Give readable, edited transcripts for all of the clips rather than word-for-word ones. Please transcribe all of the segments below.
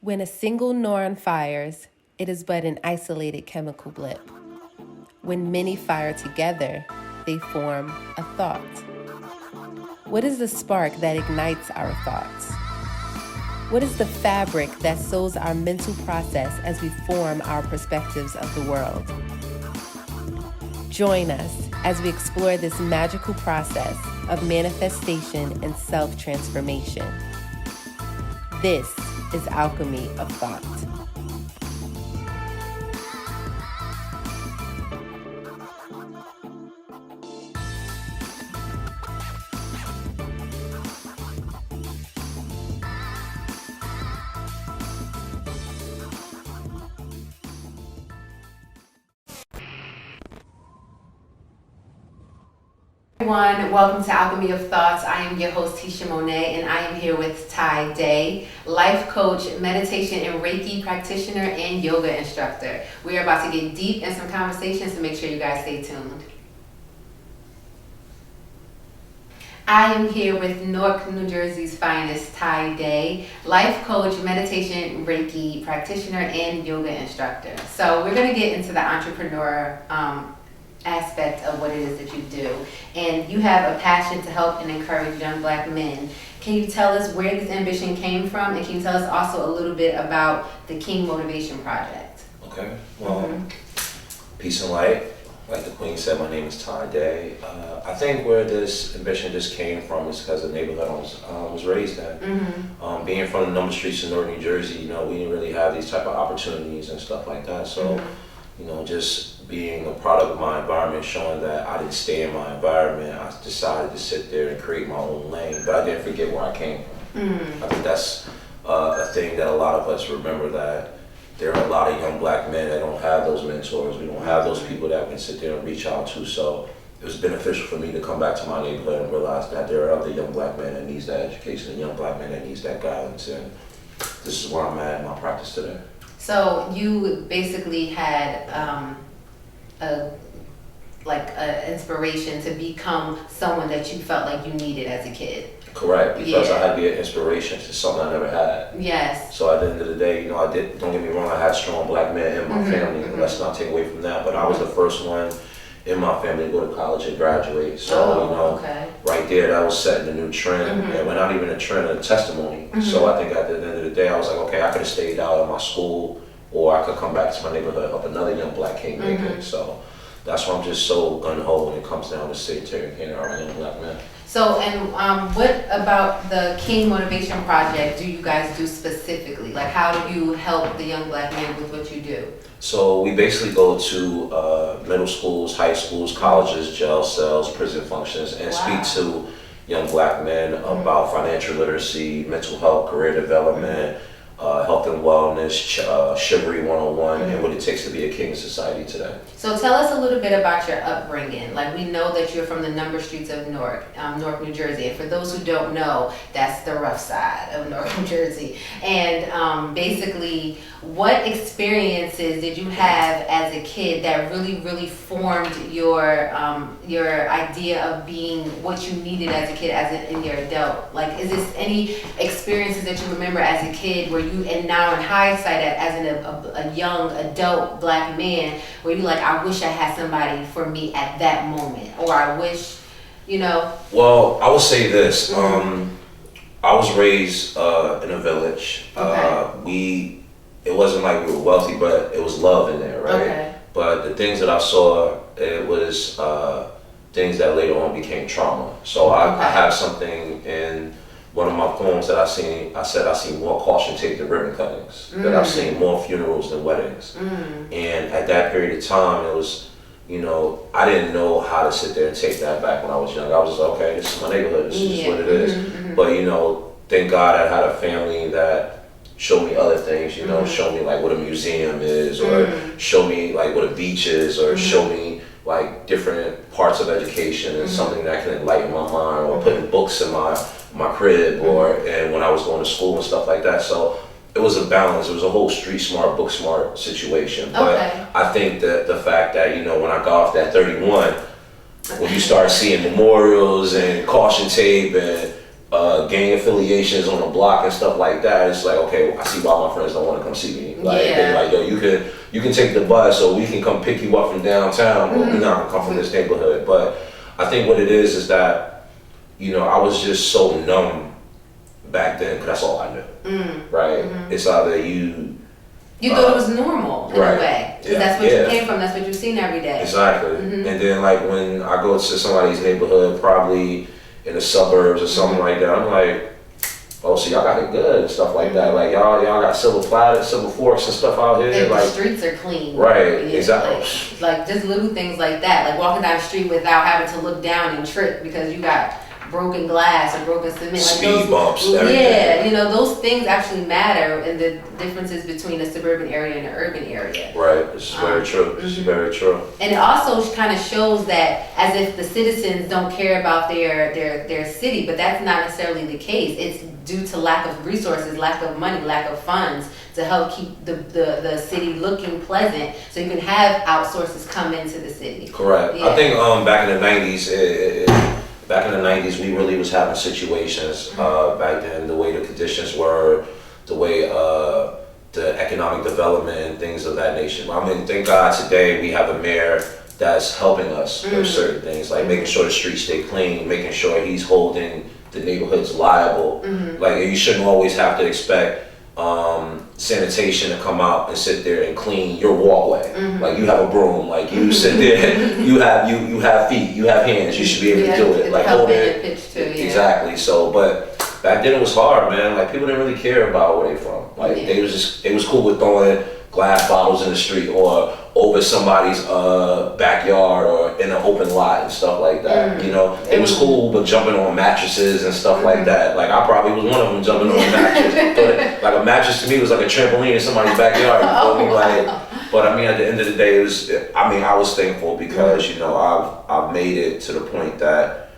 When a single neuron fires, it is but an isolated chemical blip. When many fire together, they form a thought. What is the spark that ignites our thoughts? What is the fabric that sews our mental process as we form our perspectives of the world? Join us as we explore this magical process of manifestation and self-transformation. This is Alchemy of Thought. Everyone, welcome to Alchemy of Thoughts. I am your host, Tisha Monet, and I am here with Tyrone Daye, life coach, meditation and Reiki practitioner, and yoga instructor. We are about to get deep in some conversations, so make sure you guys stay tuned. I am here with Newark, New Jersey's finest, Tyrone Daye, life coach, meditation, Reiki practitioner, and yoga instructor. So we're going to get into the entrepreneur aspect of what it is that you do, and you have a passion to help and encourage young black men. Can you tell us where this ambition came from, and can you tell us also a little bit about the King Motivation Project? Okay, well, peace and light. Like the Queen said, my name is Tyrone Daye. I think where this ambition just came from is because of the neighborhood I was raised in. Being from the number streets in Newark, New Jersey, we didn't really have these type of opportunities and stuff like that. So, just being a product of my environment, showing that I didn't stay in my environment, I decided to sit there and create my own lane, but I didn't forget where I came from. I think that's a thing that a lot of us remember, that there are a lot of young black men that don't have those mentors. We don't have those people that we can sit there and reach out to. So it was beneficial for me to come back to my neighborhood and realize that there are other young black men that needs that education, and young black men that needs that guidance. And this is where I'm at in my practice today. So you basically had a inspiration to become someone that you felt like you needed as a kid. Correct, because I had to be an inspiration to something I never had. Yes. So at the end of the day, don't get me wrong, I had strong black men in my family. Let's not take away from that, but I was the first one in my family to go to college and graduate. So, right there, that was setting a new trend. And we're not even a trend, a testimony. So I think at the end of the day, I was like, okay, I could have stayed out of my school, or I could come back to my neighborhood and help another young black kingmaker. So that's why I'm just so gung-ho when it comes down to taking care of our young black men. So, and what about the King Motivation Project do you guys do specifically? Like, how do you help the young black men with what you do? So we basically go to middle schools, high schools, colleges, jail cells, prison functions, and speak to young black men about financial literacy, mental health, career development, health and wellness, chivalry 101, and what it takes to be a king in society today. So tell us a little bit about your upbringing. Like, we know that you're from the number streets of Newark, Newark, New Jersey. And for those who don't know, that's the rough side of Newark, New Jersey. And basically, what experiences did you have as a kid that really, really formed your idea of being what you needed as a kid in your adult? Like, is this any experiences that you remember as a kid where you, and now in hindsight, as a young adult black man, where you like, I wish I had somebody for me at that moment, or I wish, Well, I will say this. I was raised in a village. It wasn't like we were wealthy, but it was love in there, right? Okay. But the things that I saw, it was things that later on became trauma. So I have something in one of my poems that I said I seen more caution tape than ribbon cuttings. That I've seen more funerals than weddings. And at that period of time, it was, I didn't know how to sit there and take that back when I was young. I was just like, okay, this is my neighborhood, this is what it is. But thank God I had a family that showed me other things, show me like what a museum is, or show me like what a beach is, or show me like different parts of education and something that can enlighten my mind, or putting books in my crib, and when I was going to school and stuff like that. So it was a balance. It was a whole street smart, book smart situation. But I think that the fact that, when I got off that 31, when you start seeing memorials and caution tape and gang affiliations on the block and stuff like that, it's like, okay, I see why my friends don't want to come see me. Like, they're like, yo, you can take the bus, or we can come pick you up from downtown, or we're not gonna come from this neighborhood. But I think what it is that, you know, I was just so numb back then, because that's all I knew, right? It's either you thought it was normal in a way. That's what you came from, that's what you've seen every day. Exactly. And then like when I go to somebody's neighborhood, probably in the suburbs or something like that, I'm like, oh, so y'all got it good and stuff like that. Like y'all got silver platters, silver forks and stuff out here. And like the streets are clean. Right, exactly. Like just little things like that. Like walking down the street without having to look down and trip because you got broken glass or broken cement. Like speed bumps, everything. Yeah, you know, those things actually matter in the differences between a suburban area and an urban area. Right, this is very true. This is very true. And it also kind of shows that as if the citizens don't care about their city, but that's not necessarily the case. It's due to lack of resources, lack of money, lack of funds to help keep the city looking pleasant so you can have outsources come into the city. Correct. Yeah. I think back in the 90s, back in the 90s, we really was having situations back then, the way the conditions were, the way the economic development and things of that nature. I mean, thank God today we have a mayor that's helping us with certain things, like making sure the streets stay clean, making sure he's holding the neighborhoods liable. Like you shouldn't always have to expect sanitation to come out and sit there and clean your walkway. Like you have a broom, like you sit there, you have feet, you have hands, you should be able to do it. Like hold it. Exactly. So, but back then it was hard, man. Like people didn't really care about where they from. Like they was cool with throwing glass bottles in the street or over somebody's backyard or in an open lot and stuff like that. You know, it was cool, but jumping on mattresses and stuff like that. Like I probably was one of them jumping on a mattress. Like a mattress to me was like a trampoline in somebody's backyard. You feel me? Like, but I mean, at the end of the day, it was. I mean, I was thankful because you know I've made it to the point that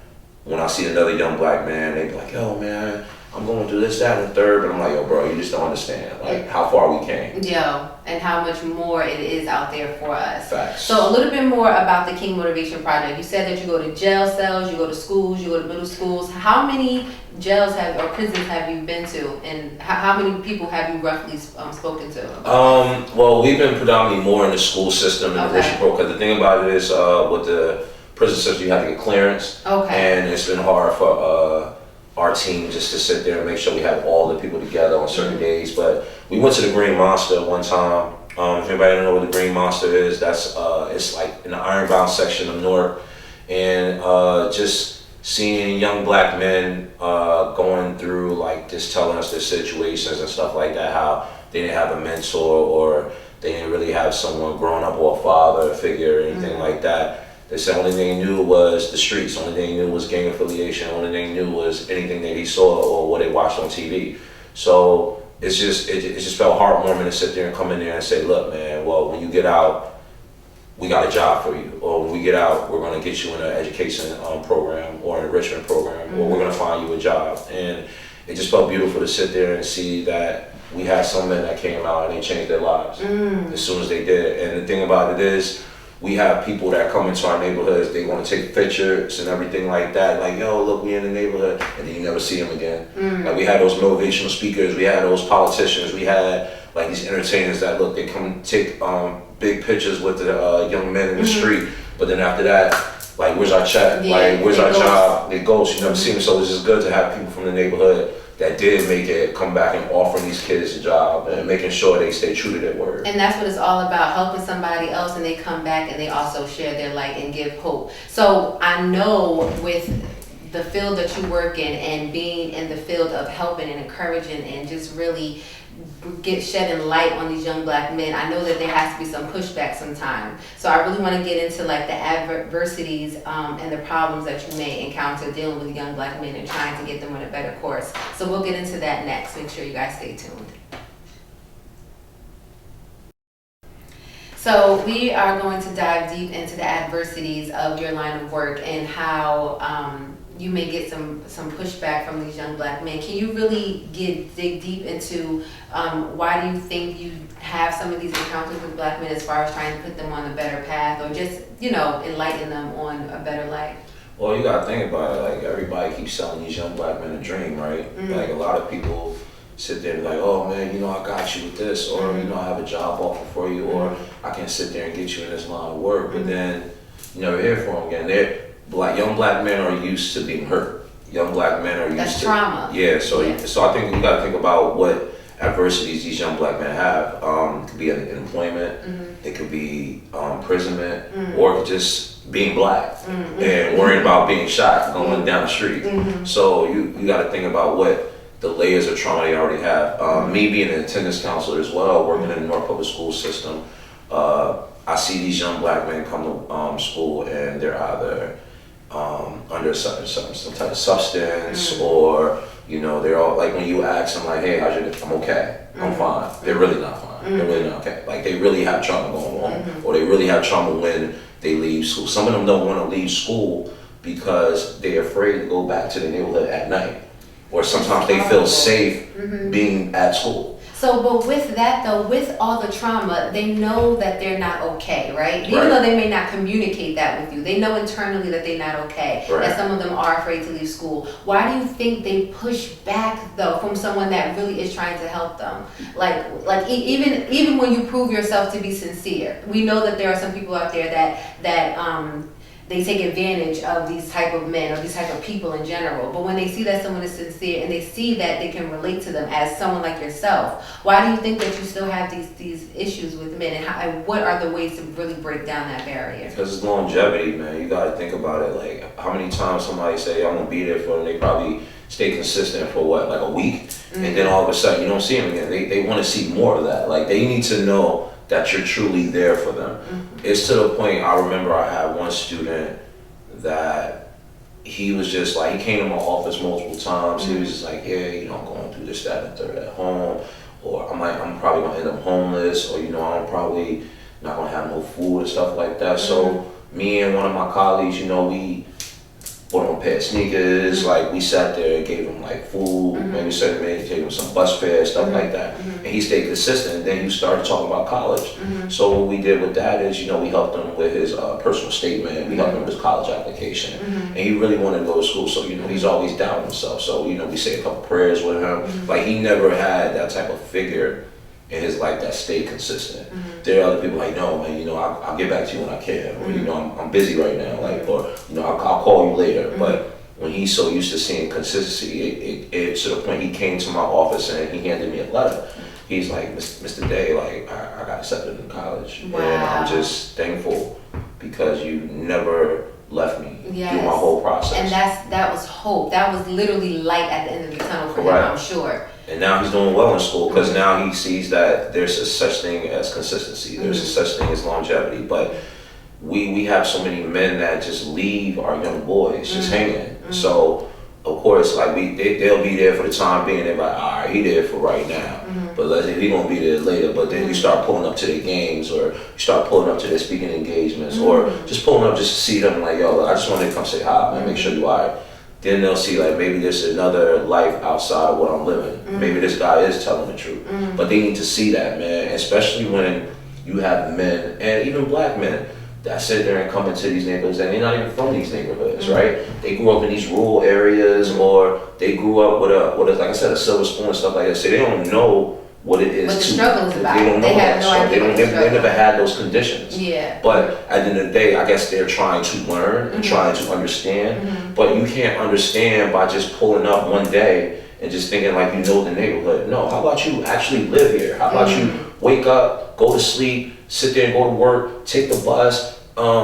when I see another young black man, they be like, yo, man, I'm going to do this, that, and the third. But I'm like, yo, bro, you just don't understand, like, how far we came. Yo, and how much more it is out there for us. Facts. So a little bit more about the King Motivation Project. You said that you go to jail cells, you go to schools, you go to middle schools. How many jails or prisons have you been to? And how many people have you roughly spoken to? Well, we've been predominantly more in the school system and the Richard Pro, because the thing about it is with the prison system, you have to get clearance. And it's been hard for our team just to sit there and make sure we have all the people together on certain days. But we went to the Green Monster one time. If anybody don't know what the Green Monster is, that's it's like in the ironbound section of Newark, and just seeing young black men going through like just telling us their situations and stuff like that, how they didn't have a mentor or they didn't really have someone growing up or a father figure or anything like that. They said only thing he knew was the streets, only thing he knew was gang affiliation, only thing he knew was anything that he saw or what they watched on TV. So it just felt heartwarming to sit there and come in there and say, look, man, well, when you get out, we got a job for you. Or when we get out, we're gonna get you in an education program or an enrichment program, or we're gonna find you a job. And it just felt beautiful to sit there and see that we had some men that came out and they changed their lives as soon as they did. And the thing about it is, we have people that come into our neighborhoods, they want to take pictures and everything like that. Like, yo, look, we in the neighborhood, and then you never see them again. Like we had those motivational speakers, we had those politicians, we had like these entertainers that look, they come take big pictures with the young men in the street, but then after that, like, where's our check? Like, where's our job? They ghost, you never see them. So it's just good to have people from the neighborhood that did make it come back and offering these kids a job and making sure they stay true to their word. And that's what it's all about, helping somebody else and they come back and they also share their light and give hope. So I know with the field that you work in and being in the field of helping and encouraging and just really shedding light on these young black men, I know that there has to be some pushback sometime. So I really want to get into like the adversities and the problems that you may encounter dealing with young black men and trying to get them on a better course. So we'll get into that next. Make sure you guys stay tuned. So we are going to dive deep into the adversities of your line of work and how you may get some pushback from these young black men. Can you really dig deep into why do you think you have some of these encounters with black men as far as trying to put them on a better path or just, you know, enlighten them on a better life? Well, you gotta think about it. Like everybody keeps selling these young black men a dream, right? Like a lot of people sit there and be like, oh man, you know, I got you with this, or you know, I have a job offer for you, or I can sit there and get you in this line of work. But then you never hear from them again. Young black men are used to being hurt. Young black men are used That's to trauma. Yeah, so I think you gotta think about what adversities these young black men have. It could be employment, it could be imprisonment, or it could just being black and worrying about being shot going down the street. So you got to think about what the layers of trauma they already have. Me being an attendance counselor as well, working in the Newark public school system, I see these young black men come to school and they're either under some type of substance, or you know, they're all like, when you ask them like, hey, I'm okay, I'm fine. They're really not fine. They're really not okay. Like they really have trauma going on, or they really have trauma when they leave school. Some of them don't want to leave school because they're afraid to go back to the neighborhood at night, or sometimes they feel safe being at school. So, but with that though, with all the trauma, they know that they're not okay, right? Even though they may not communicate that with you, they know internally that they're not okay. Right. And some of them are afraid to leave school. Why do you think they push back though from someone that really is trying to help them? Even when you prove yourself to be sincere, we know that there are some people out there that they take advantage of these type of men or these type of people in general. But when they see that someone is sincere and they see that they can relate to them as someone like yourself, why do you think that you still have these issues with men, and what are the ways to really break down that barrier? Because it's longevity, man. You got to think about it. Like how many times somebody say, I'm gonna be there for them, they probably stay consistent for what, like a week, and then all of a sudden you don't see them again. They want to see more of that. Like they need to know that you're truly there for them. It's to the point, I remember I had one student that he was just like, he came to my office multiple times. He was just like, yeah, you know, I'm going through this, that, and third at home, or I'm probably gonna end up homeless, or you know, I'm probably not gonna have no food and stuff like that. So me and one of my colleagues, you know, we bought him a pair of sneakers, like we sat there and gave him like food, maybe gave him some bus fare, stuff like that. And he stayed consistent, and then he started talking about college. So what we did with that is, you know, we helped him with his personal statement, we helped him with his college application. And he really wanted to go to school, so you know, he's always down himself. So, you know, we say a couple prayers with him. Like he never had that type of figure in his life that stayed consistent. There are other people like, no man, you know, I'll get back to you when I can, or you know, I'm busy right now, like, or you know, I'll call you later. But when he's so used to seeing consistency, it to the point he came to my office and he handed me a letter. He's like, Mr. Daye, like I got accepted in college, and I'm just thankful because you never left me through my whole process. And that was hope. That was literally light at the end of the tunnel for him, I'm sure. And now he's doing well in school because now he sees that there's a such thing as consistency. There's a such thing as longevity. But we have so many men that just leave our young boys just hanging. So of course, like they'll be there for the time being. They're like, all right, he there for right now. But let's say he gonna be there later. But then you start pulling up to their games, or you start pulling up to their speaking engagements, or just pulling up just to see them. Like, yo, I just wanted to come say hi, man. Make sure you all right. Then they'll see like maybe there's another life outside of what I'm living. Maybe this guy is telling the truth. But they need to see that, man. Especially when you have men and even black men that sit there and come into these neighborhoods and they're not even from these neighborhoods, right? They grew up in these rural areas, or they grew up with a like I said, a silver spoon and stuff like that. So they don't know what it is. What the struggle is about. They don't know They have no idea. They never had those conditions. Yeah. But at the end of the day, I guess they're trying to learn and trying to understand. But you can't understand by just pulling up one day and just thinking like you know the neighborhood. No, how about you actually live here? How about you wake up, go to sleep, sit there and go to work, take the bus,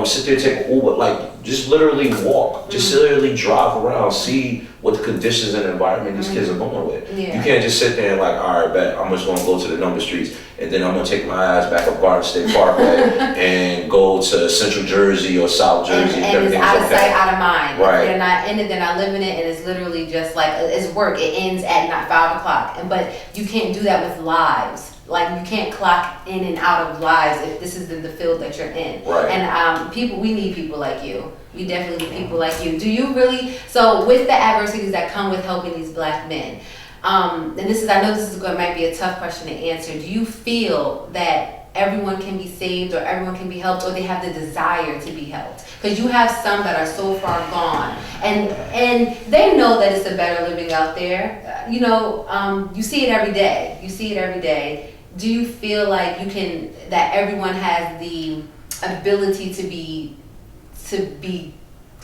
sit there, take an Uber, like just literally walk, just literally drive around, see what the conditions and environment these kids are going with. You can't just sit there and like, all right, bet I'm just gonna go to the number streets and then I'm gonna take my ass back up Garden State Parkway and go to Central Jersey or South Jersey. And it's out of sight, out of mind. Right. They're not in it, they're not living it, and it's literally just like, it's work. It ends at 5 o'clock. But you can't do that with lives. Like, you can't clock in and out of lives if this is the field that you're in. Right. And we need people like you. We definitely need people like you. Do you really, so with the adversities that come with helping these black men, and I know this might be a tough question to answer. Do you feel that everyone can be saved or everyone can be helped or they have the desire to be helped. Because you have some that are so far gone and they know that it's a better living out there. You see it every day. Do you feel like that everyone has the ability to be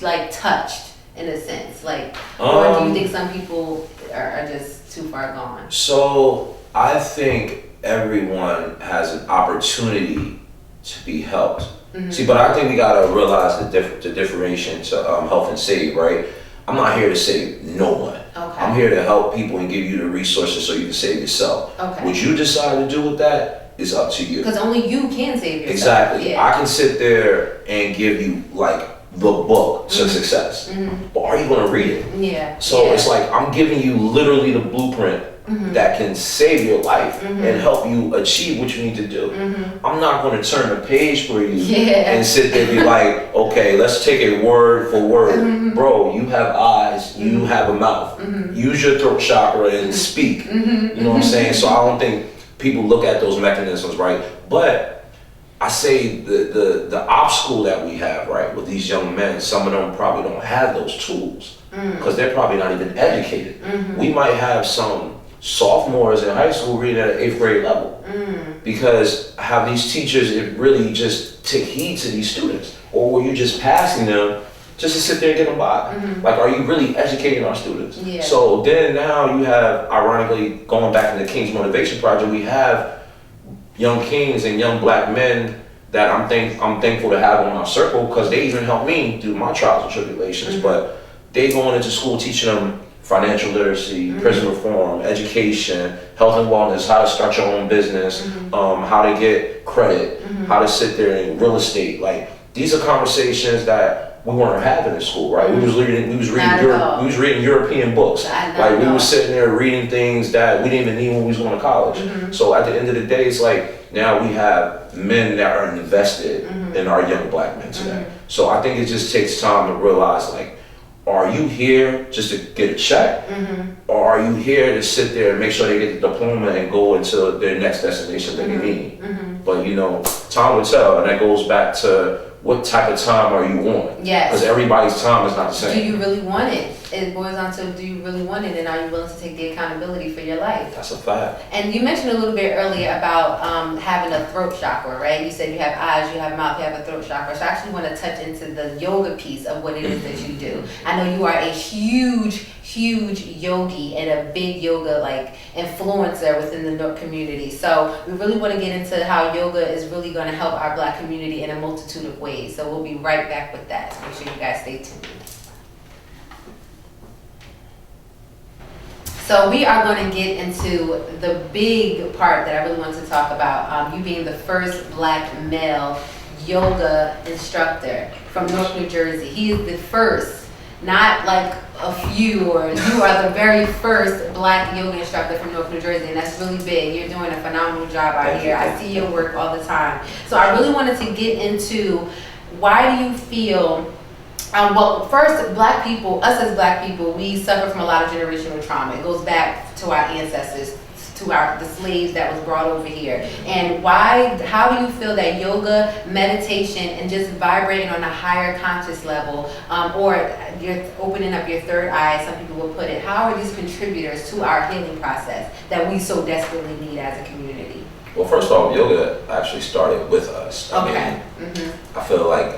like touched in a sense? Like, or do you think some people are just too far gone? So I think everyone has an opportunity to be helped. See, but I think we gotta realize the differentiation to help and save, right? I'm not here to save no one. Okay. I'm here to help people and give you the resources so you can save yourself. Okay. What you decide to do with that is up to you. Because only you can save yourself. Exactly. Yeah. I can sit there and give you like the book to success, but are you gonna read it? Yeah. So it's like I'm giving you literally the blueprint that can save your life and help you achieve what you need to do. I'm not going to turn the page for you and sit there and be like, okay, let's take it word for word. Bro, you have eyes, you have a mouth. Use your throat chakra and speak. You know what I'm saying? So I don't think people look at those mechanisms, right? But I say the obstacle that we have, right, with these young men, some of them probably don't have those tools because they're probably not even educated. We might have some sophomores in high school reading at an 8th grade level because have these teachers really just take heed to these students, or were you just passing them just to sit there and get them by? Like, are you really educating our students? So then now you have, ironically, going back to the King's Motivation Project, we have young kings and young black men that I'm thankful to have on our circle because they even helped me through my trials and tribulations. But they going into school teaching them financial literacy, prison reform, education, health and wellness, how to start your own business, how to get credit, how to sit there in real estate. Like, these are conversations that we weren't having in school, right? We was reading European books. Like, we were sitting there reading things that we didn't even need when we was going to college. So at the end of the day, it's like now we have men that are invested in our young black men today. So I think it just takes time to realize, like, are you here just to get a check? Or are you here to sit there and make sure they get the diploma and go into their next destination that they need? But time will tell, and that goes back to what type of time are you on? Yes. Because everybody's time is not the same. Do you really want it? It boils down to, do you really want it, and are you willing to take the accountability for your life? That's a fact. And you mentioned a little bit earlier about having a throat chakra, right? You said you have eyes, you have mouth, you have a throat chakra. So I actually want to touch into the yoga piece of what it is that you do. I know you are a huge yogi and a big yoga influencer within the Newark community. So we really want to get into how yoga is really going to help our black community in a multitude of ways. So we'll be right back with that. So make sure you guys stay tuned. So we are going to get into the big part that I really want to talk about. You being the first black male yoga instructor from Newark, New Jersey. He is the first, not like a few, or you are the very first black yoga instructor from Newark, New Jersey, and that's really big. You're doing a phenomenal job out here. I see your work all the time. So I really wanted to get into, why do you feel, well, first, black people, us as black people, we suffer from a lot of generational trauma. It goes back to our ancestors, to the slaves that was brought over here. And how do you feel that yoga, meditation, and just vibrating on a higher conscious level, or you're opening up your third eye, some people will put it, how are these contributors to our healing process that we so desperately need as a community? Well, first off, yoga actually started with us. Okay. I feel like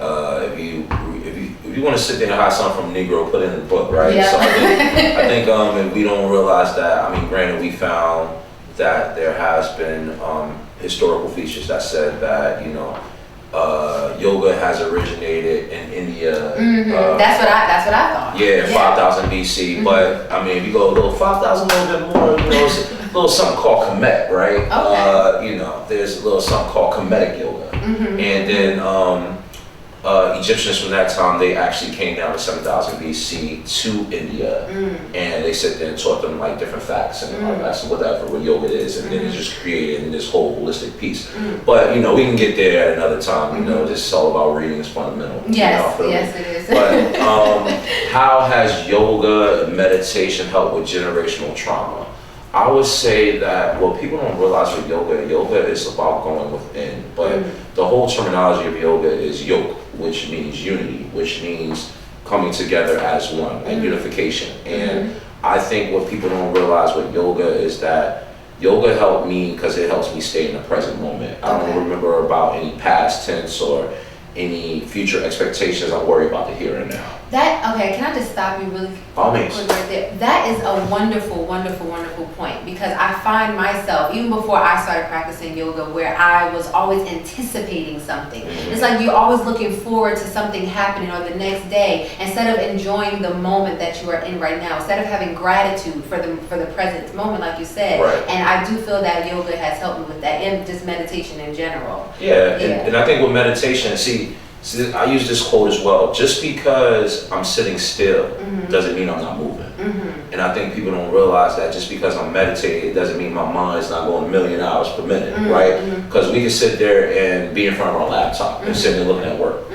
if you want to sit there and hide something from Negro, put it in the book, right? Yeah. So I think if we don't realize that, granted, we found that there has been historical features that said that yoga has originated in India. That's what I thought. Yeah, 5,000 BC. But if you go a little 5,000, a little bit more, it's a little something called Kemet, right? Okay. There's a little something called Kemetic yoga, and then Egyptians from that time, they actually came down to 7,000 BC to India, and they sit there and taught them like different facts and whatever what yoga is, and then it just created this whole holistic piece. But we can get there at another time. This is all about reading is fundamental. Yes, yes, it is. But how has yoga and meditation helped with generational trauma? I would say that, well, people don't realize with yoga is about going within, but the whole terminology of yoga is yoke, which means unity, which means coming together as one, and unification. And I think what people don't realize with yoga is that yoga helped me because it helps me stay in the present moment. I don't remember about any past tense or any future expectations. I worry about the here and now. Can I just stop you really Always. quick right there? That is a wonderful, wonderful, wonderful point, because I find myself, even before I started practicing yoga, where I was always anticipating something. It's like you're always looking forward to something happening on the next day, instead of enjoying the moment that you are in right now, instead of having gratitude for the present moment, like you said. Right. And I do feel that yoga has helped me with that, and just meditation in general. Yeah. And I think with meditation, see, I use this quote as well. Just because I'm sitting still doesn't mean I'm not moving. And I think people don't realize that just because I'm meditating, it doesn't mean my mind's not going a million hours per minute, right? Because we can sit there and be in front of our laptop and sit there looking at work.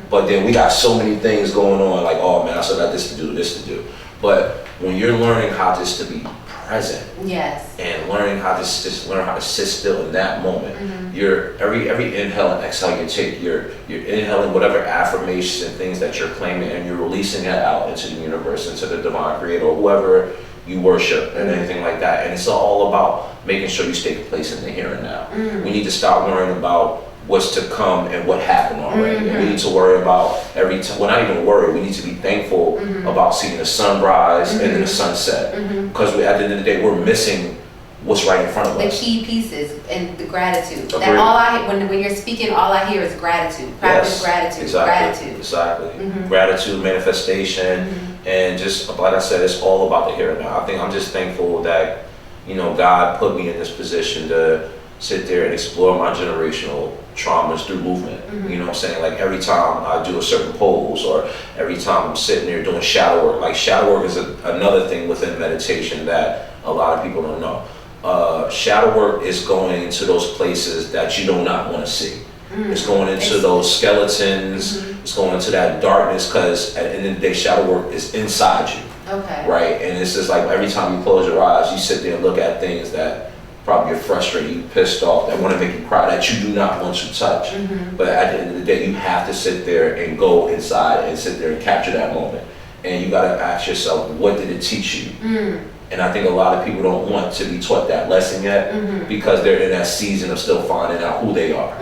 But then we got so many things going on, like, oh man, I still got this to do. But when you're learning how just to be present, and learning how to just learn how to sit still in that moment, you're every inhale and exhale you take, you're inhaling whatever affirmations and things that you're claiming, and you're releasing that out into the universe, into the divine creator, or whoever you worship, and anything like that. And it's all about making sure you stay placed in the here and now. We need to stop worrying about what's to come and what happened already. And we need to worry about every time, well, not even worry, we need to be thankful about seeing the sunrise and then the sunset. Because at the end of the day, we're missing what's right in front of us. The key pieces and the gratitude. That all when you're speaking, all I hear is gratitude. Practice gratitude. Gratitude. Exactly. Gratitude, manifestation, and just like I said, it's all about the here and now. I think I'm just thankful that, God put me in this position to sit there and explore my generational traumas through movement. You know what I'm saying? Like every time I do a certain pose, or every time I'm sitting there doing shadow work. Like shadow work is another thing within meditation that a lot of people don't know. Shadow work is going into those places that you do not want to see. It's going into those skeletons. It's going into that darkness, because at the end of the day, shadow work is inside you. Right? And it's just like every time you close your eyes, you sit there and look at things that probably you're frustrated, you're pissed off, that want to make you cry, that you do not want to touch. But at the end of the day, you have to sit there and go inside and sit there and capture that moment. And you got to ask yourself, what did it teach you? And I think a lot of people don't want to be taught that lesson yet, because they're in that season of still finding out who they are.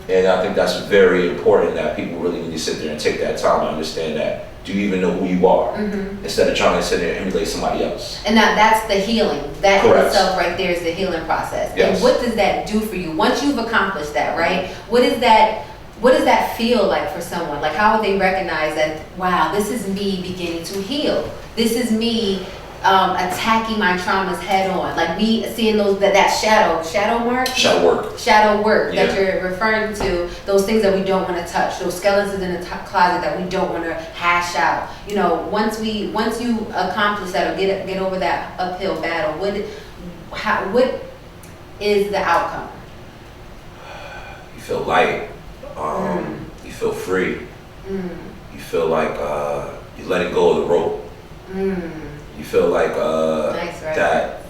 And I think that's very important, that people really need to sit there and take that time to understand that. Do you even know who you are? Instead of trying to sit there and emulate somebody else. And now that's the healing. That in itself right there is the healing process. And what does that do for you? Once you've accomplished that, right? What does that feel like for someone? Like, how would they recognize that, wow, this is me beginning to heal? This is me attacking my traumas head on, like me seeing that shadow work that you're referring to, those things that we don't want to touch, those skeletons in the closet that we don't want to hash out. Once you accomplish that, or get over that uphill battle, what is the outcome? You feel light. You feel free. You feel like you're letting go of the rope. You feel like that.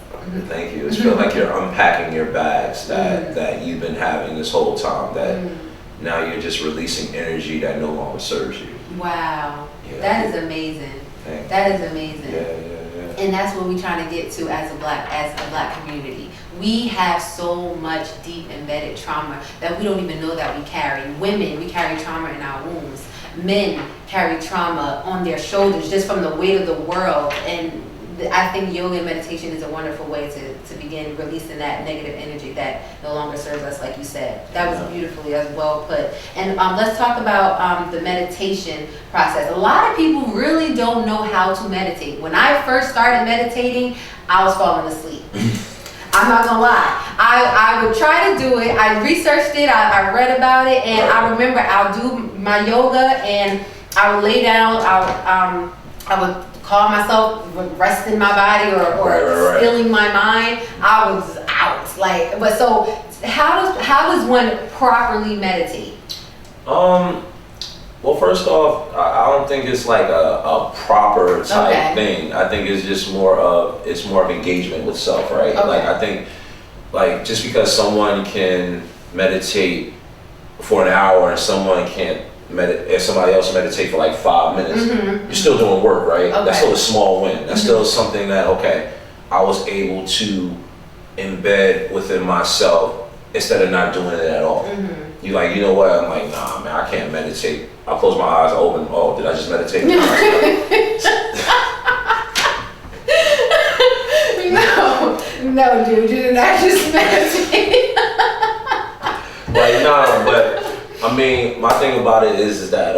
Thank you. It feels like you're unpacking your bags that you've been having this whole time. That now you're just releasing energy that no longer serves you. Wow, that is amazing. That is amazing. Yeah. And that's what we're trying to get to as a black community. We have so much deep embedded trauma that we don't even know that we carry. Women, we carry trauma in our wombs. Men carry trauma on their shoulders just from the weight of the world. And I think yoga and meditation is a wonderful way to begin releasing that negative energy that no longer serves us, like you said. That was beautifully as well put. And let's talk about the meditation process. A lot of people really don't know how to meditate. When I first started meditating, I was falling asleep. I'm not gonna lie. I would try to do it. I researched it. I read about it, and I remember I'll do my yoga, and I would lay down. I would call myself resting my body or stilling my mind. I was out. So how does one properly meditate? Well, first off, I don't think it's like a proper type thing. I think it's just more of engagement with self, right? Okay. Like I think, like just because someone can meditate for an hour and someone can't if somebody else meditate for like 5 minutes, you're still doing work, right? Okay. That's still a small win. That's still something that, okay, I was able to embed within myself instead of not doing it at all. You like, you know what? I'm like, nah, man, I can't meditate. I close my eyes, I open. Oh, did I just meditate? No, dude, you did not just meditate. Like, nah, but I mean, my thing about it is that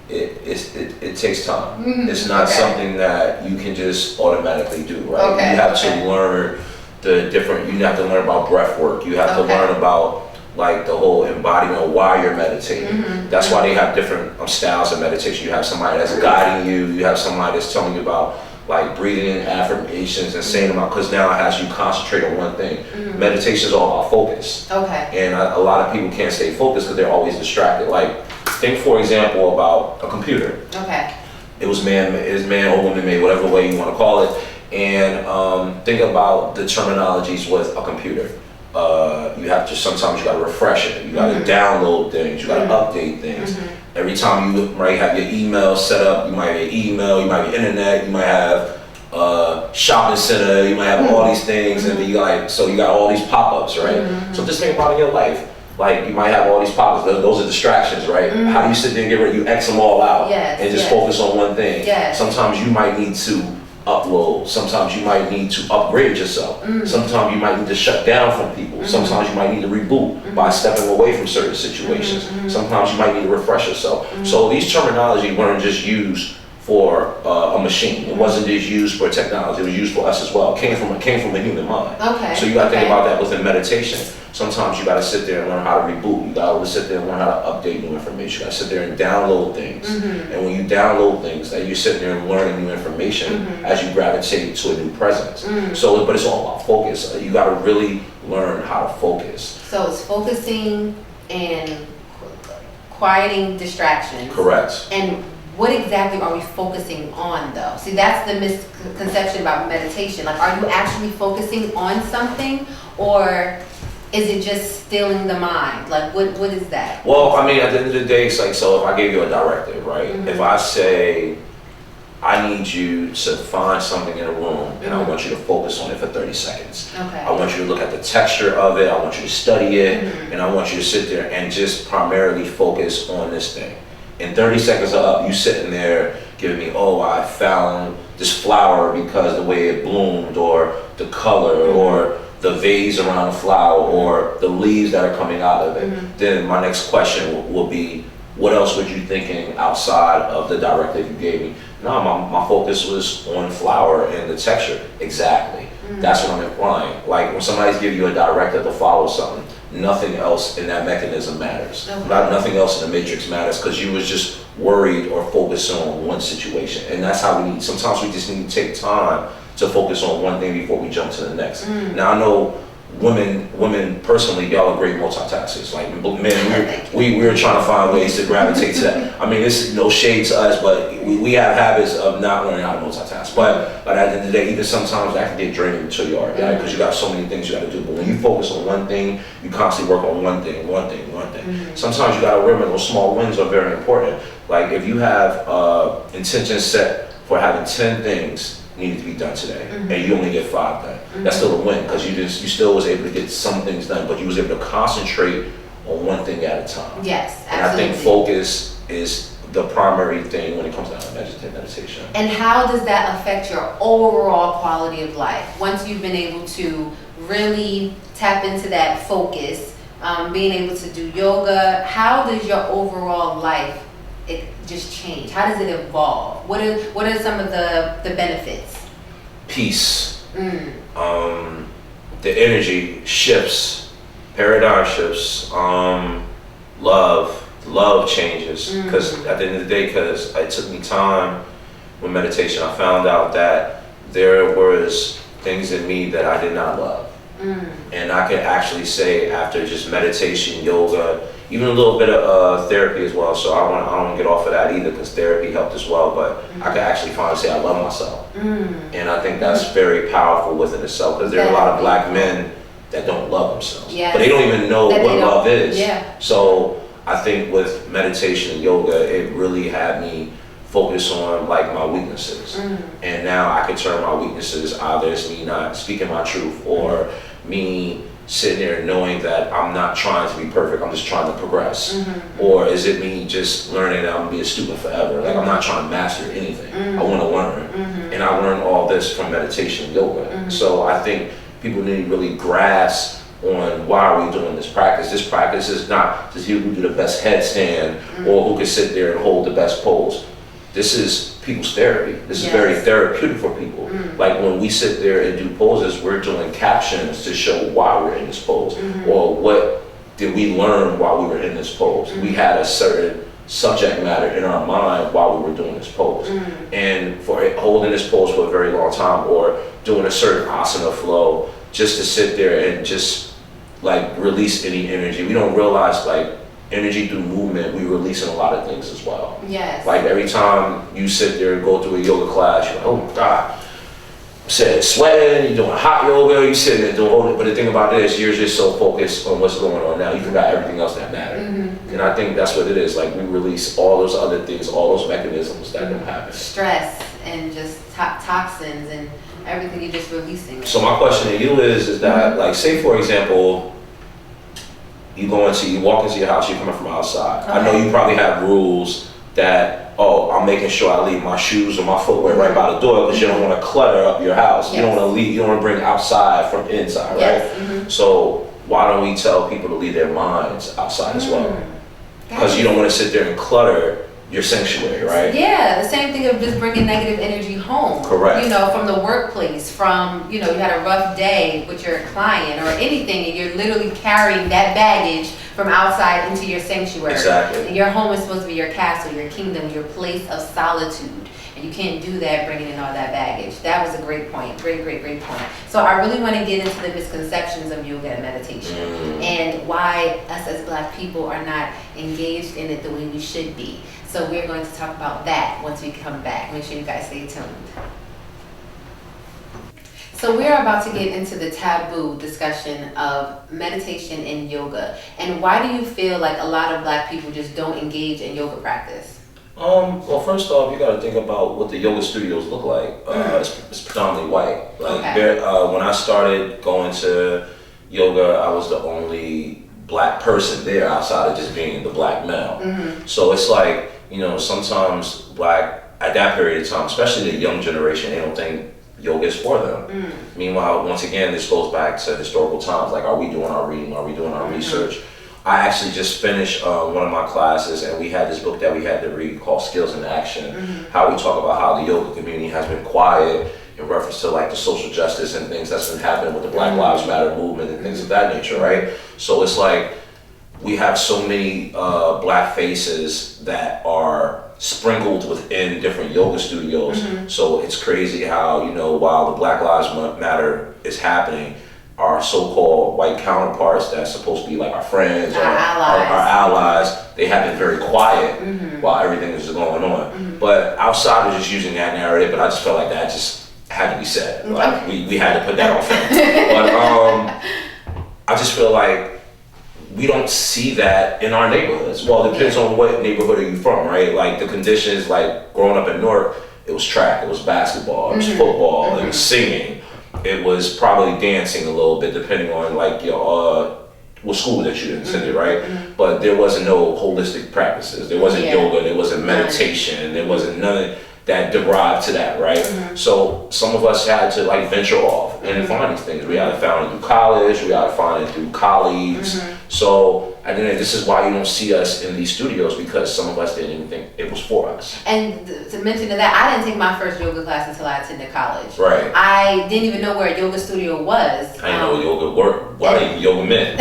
it takes time. It's not something that you can just automatically do, right? You have to learn you have to learn about breath work. You have to learn about like the whole embodiment of why you're meditating. That's why they have different styles of meditation. You have somebody that's guiding you. You have somebody that's telling you about like breathing in affirmations and saying about, because now it has you concentrate on one thing. Meditation is all about focus. And a lot of people can't stay focused because they're always distracted. Like, think for example about a computer. It was man or woman made, whatever way you want to call it. And think about the terminologies with a computer. You have to, sometimes you got to refresh it. You got to download things. You got to update things. Every time you might have your email set up, you might have email, you might have internet, you might have shopping center, you might have all these things, and you got all these pop-ups, right? So just think about in your life. Like, you might have all these pop-ups, those are distractions, right? How do you sit there and get rid of, you X them all out and just focus on one thing? Sometimes you might need to upload, sometimes you might need to upgrade yourself, sometimes you might need to shut down from people, sometimes you might need to reboot by stepping away from certain situations, sometimes you might need to refresh yourself. So these terminology weren't just used for a machine. It wasn't just used for technology. It was used for us as well. It came from a human mind. So you got to think about that within meditation. Sometimes you got to sit there and learn how to reboot. You got to sit there and learn how to update new information. You got to sit there and download things. And when you download things, that you're sitting there and learning new information as you gravitate to a new presence. So, but it's all about focus. You got to really learn how to focus. So it's focusing and quieting distractions. Correct. And what exactly are we focusing on though? See, that's the misconception about meditation. Like, are you actually focusing on something, or is it just stilling the mind? Like, what is that? Well, I mean, at the end of the day, it's like, so if I gave you a directive, right? If I say, I need you to find something in a room and I want you to focus on it for 30 seconds. I want you to look at the texture of it, I want you to study it, and I want you to sit there and just primarily focus on this thing. In 30 seconds are up, you sitting there giving me, oh, I found this flower because the way it bloomed, or the color, or the vase around the flower, or the leaves that are coming out of it. Then my next question will be, what else were you thinking outside of the directive you gave me? No, my focus was on flower and the texture. Exactly. That's what I'm implying. Like, when somebody's giving you a directive to follow something, nothing else in that mechanism matters. Nothing else in the matrix matters, because you was just worried or focused on one situation. And that's how sometimes we just need to take time to focus on one thing before we jump to the next. Now, I know women personally, y'all are great multitaskers. Like, men, we're trying to find ways to gravitate to that. I mean, it's no shade to us, but we have habits of not learning how to multitask. But at the end of the day, even sometimes that can get draining to your art, right? Because you got so many things you got to do. But when you focus on one thing, you constantly work on one thing. Sometimes you got to remember those small wins are very important. Like, if you have intentions set for having 10 things needed to be done today, and you only get 5 done, that's still a win, because you still was able to get some things done, but you was able to concentrate on one thing at a time. Yes, absolutely. And I think focus is the primary thing when it comes down to meditation. And how does that affect your overall quality of life once you've been able to really tap into that focus, being able to do yoga? How does your overall life just change? How does it evolve? What are some of the benefits? Peace. The energy shifts, paradigm shifts. Love changes, because at the end of the day, because it took me time with meditation, I found out that there was things in me that I did not love. And I could actually say, after just meditation, yoga, even a little bit of therapy as well. So I don't want to get off of that either, because therapy helped as well. But I could actually finally say I love myself, and I think that's very powerful within itself, because there are a lot of black men that don't love themselves, but they don't even know what love is. So I think with meditation and yoga, it really had me focus on like my weaknesses, and now I can turn my weaknesses either as me not speaking my truth, or me sitting there knowing that I'm not trying to be perfect, I'm just trying to progress, or is it me just learning that I'm gonna be a student forever, like I'm not trying to master anything, I want to learn, and I learned all this from meditation and yoga. So I think people need to really grasp on why are we doing this practice. This practice is not just who do the best headstand or who can sit there and hold the best pose. This is people's therapy. This is very therapeutic for people. Like when we sit there and do poses, we're doing captions to show why we're in this pose, or what did we learn while we were in this pose. We had a certain subject matter in our mind while we were doing this pose. And for holding this pose for a very long time, or doing a certain asana flow, just to sit there and just like release any energy. We don't realize like energy through movement, we releasing a lot of things as well. Like every time you sit there and go through a yoga class, you're like, oh my God, I'm sweating, you're doing hot yoga, you sitting there doing all that. But the thing about it is, you're just so focused on what's going on now, you forgot everything else that mattered. And I think that's what it is. Like we release all those other things, all those mechanisms that don't happen. Stress and just toxins and everything, you're just releasing. So my question to you is that, like, say for example, you walk into your house, you're coming from outside. I know you probably have rules that, I'm making sure I leave my shoes or my footwear right by the door, because you don't want to clutter up your house. You don't want to leave, you don't want to bring outside from inside, right? So why don't we tell people to leave their minds outside as well? Because you don't want to sit there and clutter your sanctuary, right? Yeah, the same thing of just bringing negative energy home. Correct. You know, from the workplace, from, you know, you had a rough day with your client or anything, and you're literally carrying that baggage from outside into your sanctuary. Exactly. And your home is supposed to be your castle, your kingdom, your place of solitude. And you can't do that bringing in all that baggage. That was a great point. Great point. So I really want to get into the misconceptions of yoga and meditation and why us as Black people are not engaged in it the way we should be. So we're going to talk about that once we come back. Make sure you guys stay tuned. So we're about to get into the taboo discussion of meditation and yoga. And why do you feel like a lot of Black people just don't engage in yoga practice? Well, first off, you got to think about what the yoga studios look like. It's predominantly white. Like when I started going to yoga, I was the only Black person there outside of just being the Black male. So it's like, you know, sometimes Black, at that period of time, especially the young generation, they don't think yoga is for them. Meanwhile, once again, this goes back to historical times. Like, are we doing our reading? Are we doing our research? I actually just finished one of my classes, and we had this book that we had to read called Skills in Action, how we talk about how the yoga community has been quiet in reference to like the social justice and things that's been happening with the Black Lives Matter movement and things of that nature, right? So it's like we have so many Black faces that are sprinkled within different yoga studios. So it's crazy how, you know, while the Black Lives Matter is happening, our so-called white counterparts that's supposed to be like our friends or our allies, they have been very quiet while everything is going on. But outside of just using that narrative, but I just felt like that just had to be said. Like we had to put that on film. But I just feel like we don't see that in our neighborhoods. Well, it depends on what neighborhood are you from, right? Like the conditions, like growing up in Newark, it was track, it was basketball, it was football, it was singing. It was probably dancing a little bit, depending on like your what school that you attended, right? But there wasn't no holistic practices. There wasn't yoga. There wasn't meditation. There wasn't none that derived to that, right? So some of us had to like venture off and find these things. We had to find it through college. We had to find it through colleagues. So and then this is why you don't see us in these studios, because some of us didn't even think it was for us. And to mention to that, I didn't take my first yoga class until I attended college. Right. I didn't even know where a yoga studio was. I didn't know what yoga worked. Why didn't yoga meant?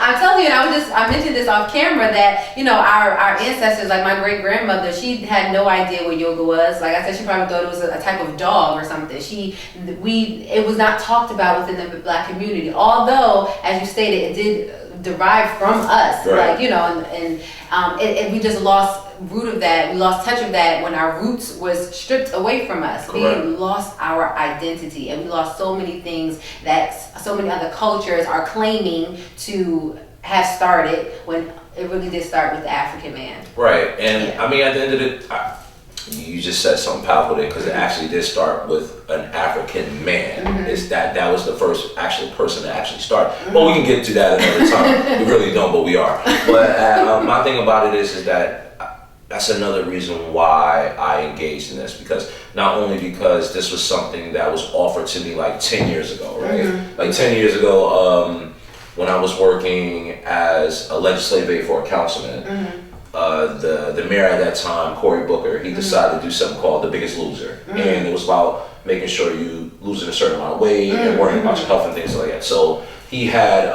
I'm telling you, I mentioned this off camera that, you know, our ancestors, like my great grandmother, she had no idea what yoga was. Like I said, she probably thought it was a type of dog or something. It was not talked about within the Black community. Although, as you stated, it did derived from us, Right. like, you know, and we just lost root of that. We lost touch of that when our roots was stripped away from us. Correct. We lost our identity, and we lost so many things that so many other cultures are claiming to have started when it really did start with the African man. Right, and Yeah. I mean, at the end of you just said something powerful there, because it actually did start with an African man. It's that was the first actual person that actually started. Well, we can get to that another time. We really don't, but we are. But my thing about it is that that's another reason why I engaged in this, because not only because this was something that was offered to me like 10 years ago, right? Like 10 years ago, when I was working as a legislative aide for a councilman, the mayor at that time, Cory Booker, he decided to do something called The Biggest Loser. And it was about making sure you losing a certain amount of weight and worrying about your health and things like that. So he had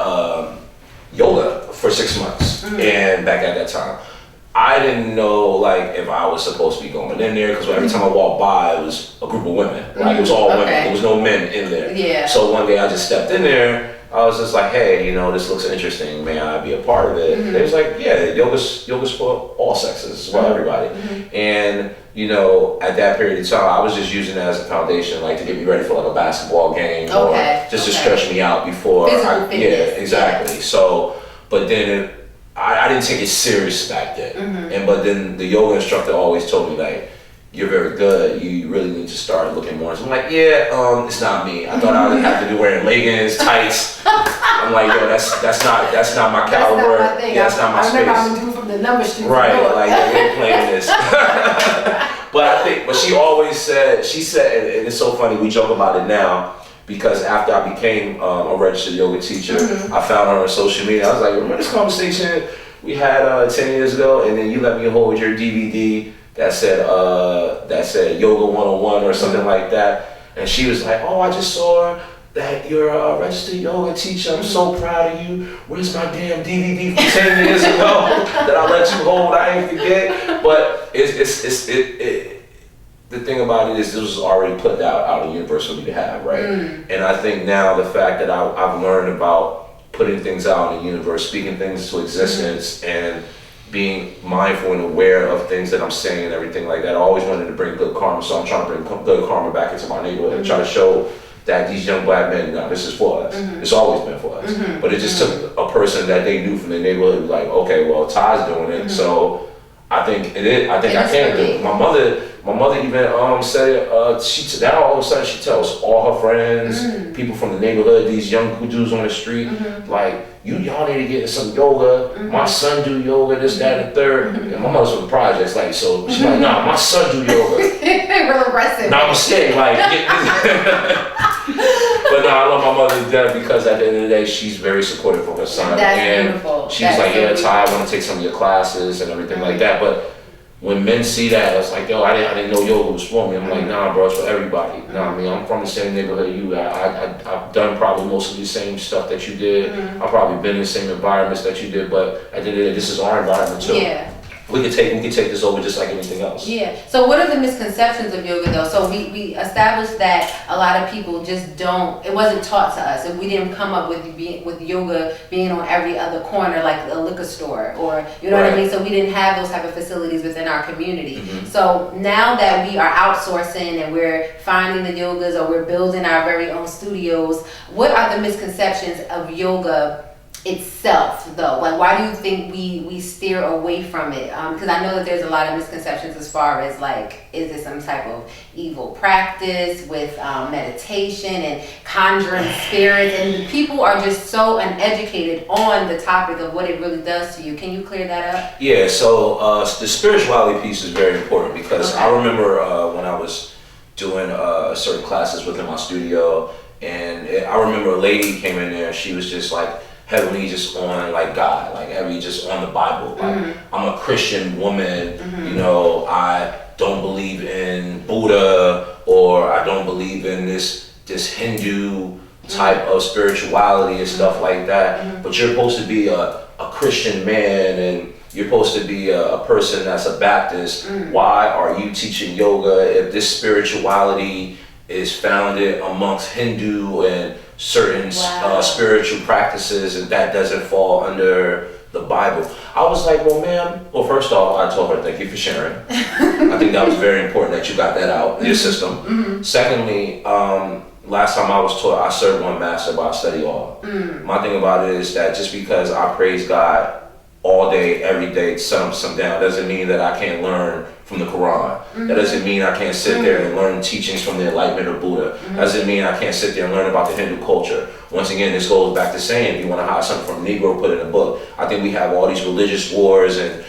yoga for 6 months, and back at that time. I didn't know like if I was supposed to be going in there, because every time I walked by, it was a group of women. Like it was all women. There was no men in there. Yeah. So one day I just stepped in there. I was just like, hey, you know, this looks interesting. May I be a part of it? They was like, yeah, yoga's for all sexes, it's for everybody. And you know, at that period of time, I was just using it as a foundation, like to get me ready for like a basketball game, or just to stretch me out before. Physical fitness. Yeah, exactly. So, but then I didn't take it serious back then. But then the yoga instructor always told me like, you're very good, you really need to start looking more. So I'm like, yeah, it's not me. I thought I would have to be wearing leggings, tights. I'm like, yo, that's not my caliber. That's not my thing. That's not my I remember space. I was doing from the number street. Right, like we ain't playing this. But she always said, and it's so funny, we joke about it now, because after I became a registered yoga teacher, I found her on social media. I was like, remember this conversation we had 10 years ago, and then you let me hold your DVD that said Yoga 101 or something like that, and she was like, oh, I just saw that you're a registered yoga teacher. I'm so proud of you. Where's my damn DVD from 10 years ago that I let you hold? I ain't forget. But the thing about it is this was already put out in the universe for me to have, right? And I think now the fact that I've learned about putting things out in the universe, speaking things to existence, and being mindful and aware of things that I'm saying and everything like that. I always wanted to bring good karma, so I'm trying to bring good karma back into my neighborhood and try to show that these young black men, no, this is for us. It's always been for us. But it just took a person that they knew from the neighborhood, like, okay, well, Ty's doing it, so I think it is. I think I can do it. My mother even said it. Now all of a sudden she tells all her friends, people from the neighborhood, these young dudes on the street, like, y'all need to get some yoga. My son do yoga, this, that, and the third. And my mother's from the projects, like, so she's like, nah, my son do yoga. Real aggressive. Namaste, like. But no, I love my mother to death, because at the end of the day, she's very supportive of her son. That's beautiful. She's like, yeah, Ty, I want to take some of your classes and everything like that. But when men see that, it's like, yo, I didn't know yoga was for me. I'm like, nah, bro, it's for everybody. Nah, I mean, I'm from the same neighborhood you. I've done probably most of the same stuff that you did. I've probably been in the same environments that you did. But at the end of the day, this is our environment too. Yeah. We can take this over just like anything else. Yeah. So what are the misconceptions of yoga though? So we established that a lot of people just don't. It wasn't taught to us, and we didn't come up with yoga being on every other corner like a liquor store, or you know what I mean. So we didn't have those type of facilities within our community. So now that we are outsourcing and we're finding the yogas, or we're building our very own studios, what are the misconceptions of yoga itself though? Like, why do you think we steer away from it? Because I know that there's a lot of misconceptions as far as like, is this some type of evil practice with meditation and conjuring spirits, and people are just so uneducated on the topic of what it really does to you. Can you clear that up? Yeah, so the spirituality piece is very important, because I remember when I was doing certain classes within my studio, and I remember a lady came in there, she was just like heavily just on like God, like heavy just on the Bible. Like, I'm a Christian woman, you know, I don't believe in Buddha, or I don't believe in this Hindu type of spirituality and stuff like that. But you're supposed to be a Christian man, and you're supposed to be a person that's a Baptist. Why are you teaching yoga if this spirituality is founded amongst Hindu and certain spiritual practices, and that doesn't fall under the Bible. I was like, well, ma'am, well, first off, I told her, thank you for sharing. I think that was very important that you got that out of your system. Secondly, last time I was taught, I serve one master, but I study all. My thing about it is that just because I praise God all day, every day, sun up, sun down, doesn't mean that I can't learn from the Quran. That doesn't mean I can't sit there and learn teachings from the Enlightenment of Buddha. That doesn't mean I can't sit there and learn about the Hindu culture. Once again, this goes back to saying, if you want to hide something from a Negro, put it in a book. I think we have all these religious wars and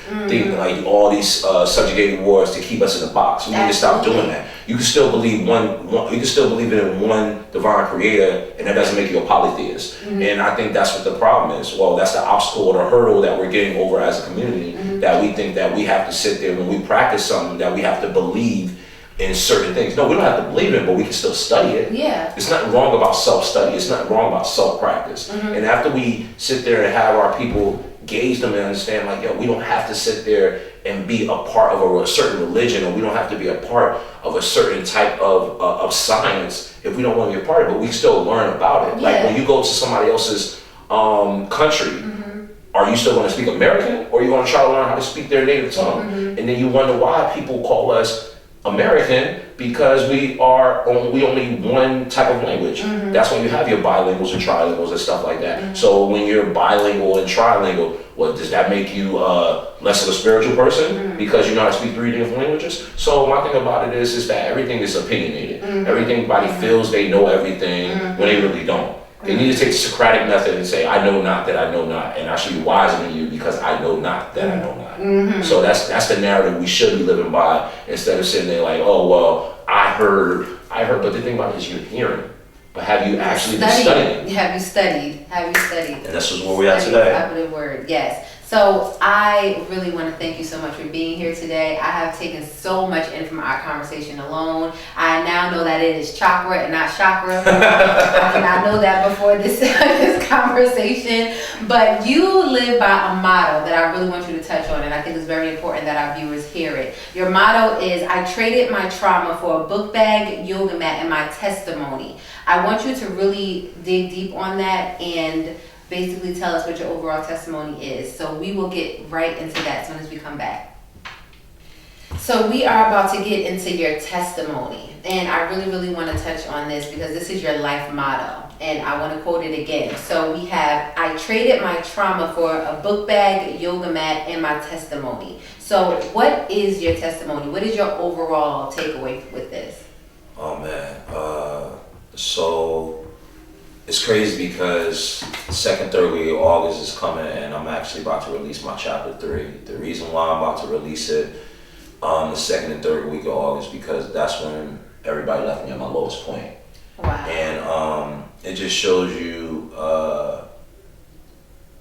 like all these subjugated wars to keep us in a box. We need to stop doing that. You can still believe you can still believe in one divine creator, and that doesn't make you a polytheist. And I think that's what the problem is. Well, that's the obstacle or the hurdle that we're getting over as a community, that we think that we have to sit there when we practice something, that we have to believe in certain things. No, we don't have to believe in it, but we can still study it. Yeah. It's nothing wrong about self-study. It's nothing wrong about self-practice. And after we sit there and have our people gauge them and understand, like, yo, we don't have to sit there and be a part of a certain religion, or we don't have to be a part of a certain type of science if we don't want to be a part of it, but we still learn about it. Like when you go to somebody else's country, are you still going to speak American, or are you going to try to learn how to speak their native tongue? And then you wonder why people call us American, because we only one type of language. That's when you have your bilinguals and trilinguals and stuff like that. So when you're bilingual and trilingual, what does that make you less of a spiritual person because you know how to speak 3 different languages? So my thing about it is that everything is opinionated. Everybody feels they know everything when they really don't. They need to take the Socratic method and say, I know not that I know not, and I should be wiser than you because I know not that I know not. So that's the narrative we should be living by, instead of sitting there like, oh, well, I heard, but the thing about it is you're hearing. But have you actually been studying? Have you studied? And this is where we're at today. Operative word, yes. So I really want to thank you so much for being here today. I have taken so much in from our conversation alone. I now know that it is chakra and not chakra. I did not know that before this conversation. But you live by a motto that I really want you to touch on, and I think it's very important that our viewers hear it. Your motto is, I traded my trauma for a book bag, yoga mat, and my testimony. I want you to really dig deep on that and basically tell us what your overall testimony is. So we will get right into that as soon as we come back. So we are about to get into your testimony, and I really, really want to touch on this because this is your life motto, and I want to quote it again. So we have, I traded my trauma for a book bag, yoga mat, and my testimony. So what is your testimony? What is your overall takeaway with this? Oh man, so it's crazy because second, third week of August is coming, and I'm actually about to release my chapter 3. The reason why I'm about to release it the second and third week of August, because that's when everybody left me at my lowest point. Wow. And it just shows you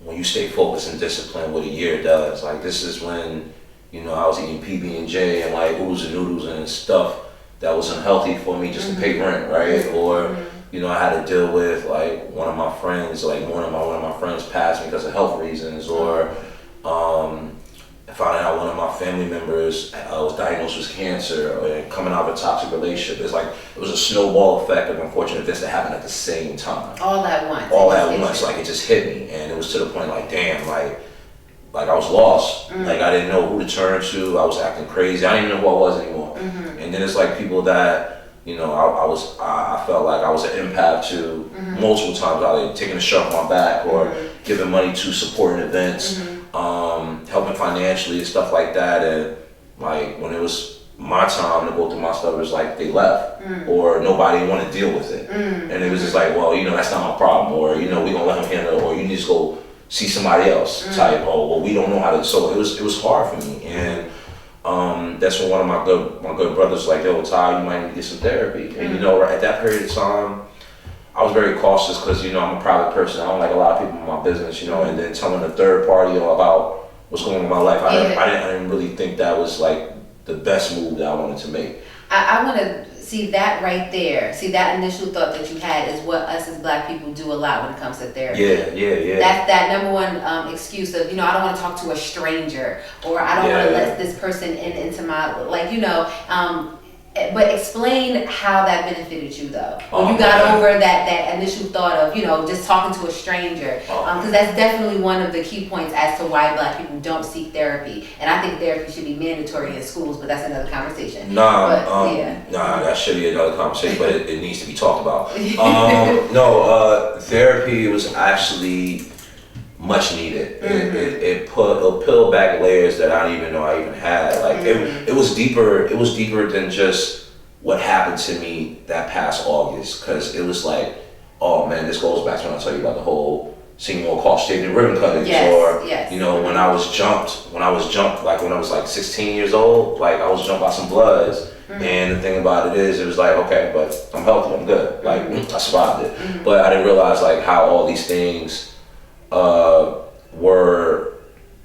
when you stay focused and disciplined what a year does. Like, this is when, you know, I was eating PB&J and like oodles and noodles and stuff that was unhealthy for me just to pay rent, right? Or you know, I had to deal with like one of my friends passed because of health reasons, or finding out one of my family members was diagnosed with cancer, or coming out of a toxic relationship. It's like it was a snowball effect of unfortunate events that happened at the same time. All at once. Like it just hit me, and it was to the point like, damn, like I was lost. Like I didn't know who to turn to. I was acting crazy. I didn't even know who I was anymore. And then it's like people that, you know, I felt like I was an empath to multiple times, either taking a shot on my back or giving money to supporting events, helping financially and stuff like that. And like when it was my time to go through my stuff, it was like they left or nobody wanted to deal with it. And it was just like, well, you know, that's not my problem, or, you know, we're gonna let him handle it, or you need to go see somebody else type, oh, well, we don't know how to. So it was hard for me. And that's when one of my good brothers was like, yo, Ty, you might need to get some therapy. And you know, at that period of time, I was very cautious because, you know, I'm a private person. I don't like a lot of people in my business, you know, and then telling a third party, you know, about what's going on in my life. I didn't really think that was like the best move that I wanted to make. I want to see that right there. See, that initial thought that you had is what us as Black people do a lot when it comes to therapy. Yeah. That's that number one excuse of, you know, I don't want to talk to a stranger, or I don't want to let this person into my, like, you know, But explain how that benefited you though. When you Oh, got man. over that initial thought of, just talking to a stranger. Because that's definitely one of the key points as to why Black people don't seek therapy. And I think therapy should be mandatory in schools, but that's another conversation. That should be another conversation, but it needs to be talked about. Therapy was actually much needed. It peeled back layers that I didn't even know I even had. Like it was deeper. It was deeper than just what happened to me that past August. Because it was like, oh man, this goes back to when I tell you about the whole senior cost shaped ribbon cuttings, when I was jumped, like when I was like 16 years old, like I was jumped by some Bloods. And the thing about it is, it was like, okay, but I'm healthy, I'm good. Like I survived it. But I didn't realize like how all these things were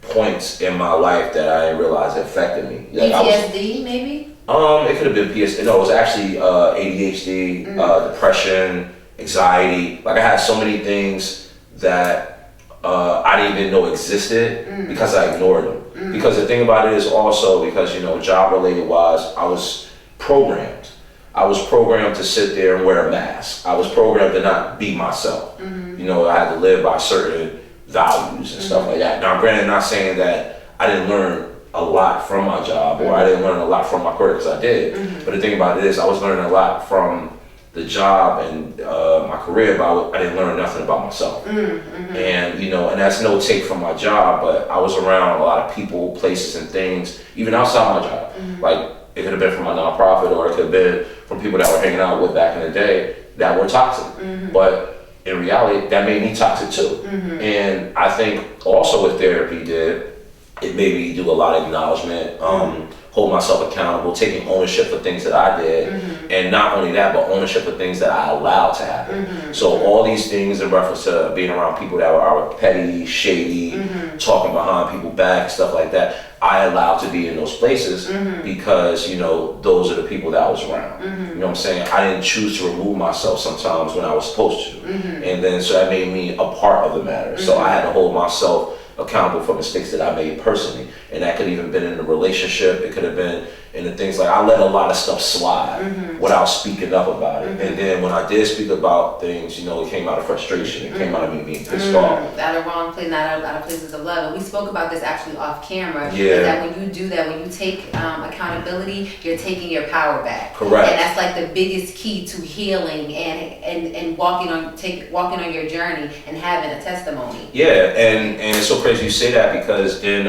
points in my life that I didn't realize affected me. Like PTSD, maybe? It could have been PTSD. No, it was actually ADHD, depression, anxiety. Like I had so many things that I didn't even know existed because I ignored them. Because the thing about it is also because, job related wise, I was programmed. I was programmed to sit there and wear a mask. I was programmed to not be myself. I had to live by certain values and stuff like that. Now, granted, not saying that I didn't learn a lot from my job or I didn't learn a lot from my career, because I did. But the thing about it is I was learning a lot from the job and my career, but I didn't learn nothing about myself. And, and that's no take from my job, but I was around a lot of people, places and things, even outside my job. Like it could have been from my nonprofit or it could have been from people that were hanging out with back in the day that were toxic. But in reality, that made me toxic too. And I think also what therapy did, it made me do a lot of acknowledgement, hold myself accountable, taking ownership for things that I did. And not only that, but ownership for things that I allowed to happen. So all these things in reference to being around people that were petty, shady, talking behind people's back, and stuff like that, I allowed to be in those places because, those are the people that I was around. You know what I'm saying? I didn't choose to remove myself sometimes when I was supposed to. And then so that made me a part of the matter. So I had to hold myself accountable for mistakes that I made personally. And that could even been in a relationship. It could have been in the things like I let a lot of stuff slide without speaking up about it. And then when I did speak about things, it came out of frustration. It came out of me being pissed off. Out of wrong place, not out of places of love. And we spoke about this actually off camera. Yeah. Is that when you do that, when you take accountability, you're taking your power back. Correct. And that's like the biggest key to healing and walking on your journey and having a testimony. Yeah, and it's so crazy you say that because in